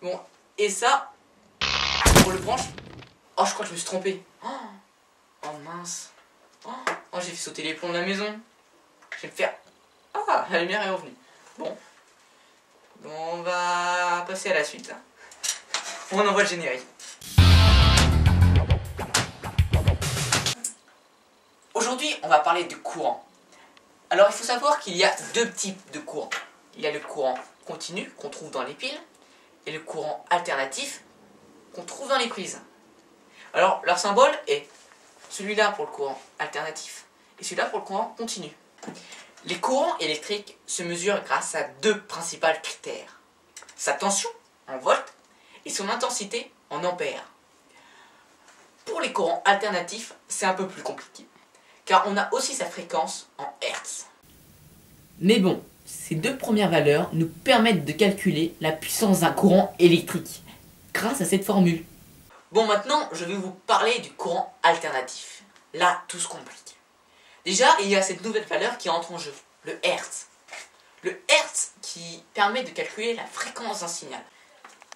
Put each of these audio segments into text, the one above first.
Bon, et ça, on le branche. Oh, je crois que je me suis trompé. Oh mince. Oh, j'ai fait sauter les plombs de la maison. Je vais me faire... Ah, la lumière est revenue. Bon, on va passer à la suite. Hein. On envoie le générique. Aujourd'hui, on va parler de courant. Alors, il faut savoir qu'il y a deux types de courant. Il y a le courant continu qu'on trouve dans les piles et le courant alternatif qu'on trouve dans les prises. Alors, leur symbole est celui-là pour le courant alternatif et celui-là pour le courant continu. Les courants électriques se mesurent grâce à deux principaux critères. Sa tension en volts et son intensité en ampères. Pour les courants alternatifs, c'est un peu plus compliqué, car on a aussi sa fréquence en Hertz. Mais bon, ces deux premières valeurs nous permettent de calculer la puissance d'un courant électrique, grâce à cette formule. Bon, maintenant, je vais vous parler du courant alternatif. Là, tout se complique. Déjà, il y a cette nouvelle valeur qui entre en jeu, le Hertz. Le Hertz qui permet de calculer la fréquence d'un signal.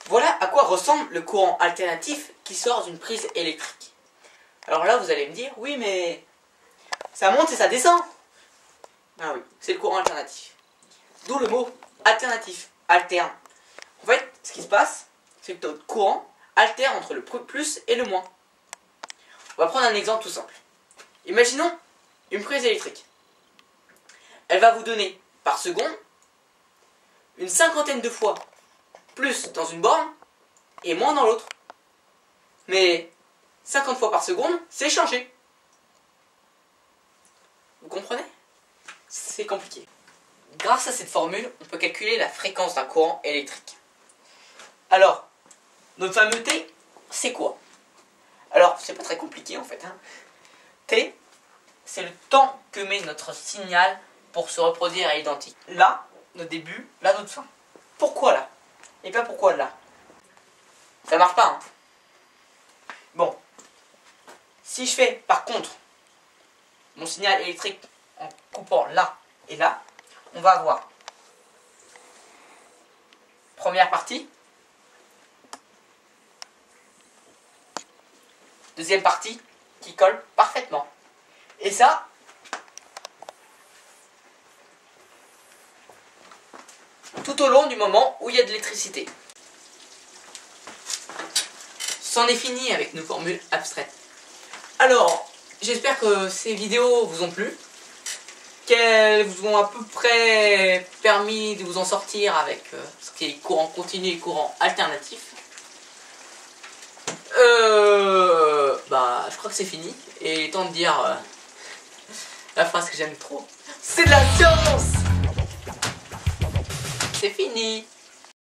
Voilà à quoi ressemble le courant alternatif qui sort d'une prise électrique. Alors là, vous allez me dire, oui, mais ça monte et ça descend. Ah oui, c'est le courant alternatif. D'où le mot alternatif, alterne. En fait, ce qui se passe, c'est que notre courant alterne entre le plus et le moins. On va prendre un exemple tout simple. Imaginons une prise électrique. Elle va vous donner par seconde une cinquantaine de fois plus dans une borne et moins dans l'autre. Mais 50 fois par seconde, c'est changé. Vous comprenez? C'est compliqué. Grâce à cette formule, on peut calculer la fréquence d'un courant électrique. Alors, notre fameux T, c'est quoi? Alors, c'est pas très compliqué en fait. Hein. T, c'est le temps que met notre signal pour se reproduire à l'identique. Là, notre début, là, notre fin. Pourquoi là? Et pas pourquoi là? Ça marche pas. Hein. Bon. Si je fais, par contre, mon signal électrique en coupant là et là, on va avoir première partie, deuxième partie qui colle parfaitement. Et ça, tout au long du moment où il y a de l'électricité. C'en est fini avec nos formules abstraites. Alors, j'espère que ces vidéos vous ont plu, qu'elles vous ont à peu près permis de vous en sortir avec ce qui est courant continu et courant alternatif. Je crois que c'est fini. Et il est temps de dire la phrase que j'aime trop. C'est de la science! C'est fini!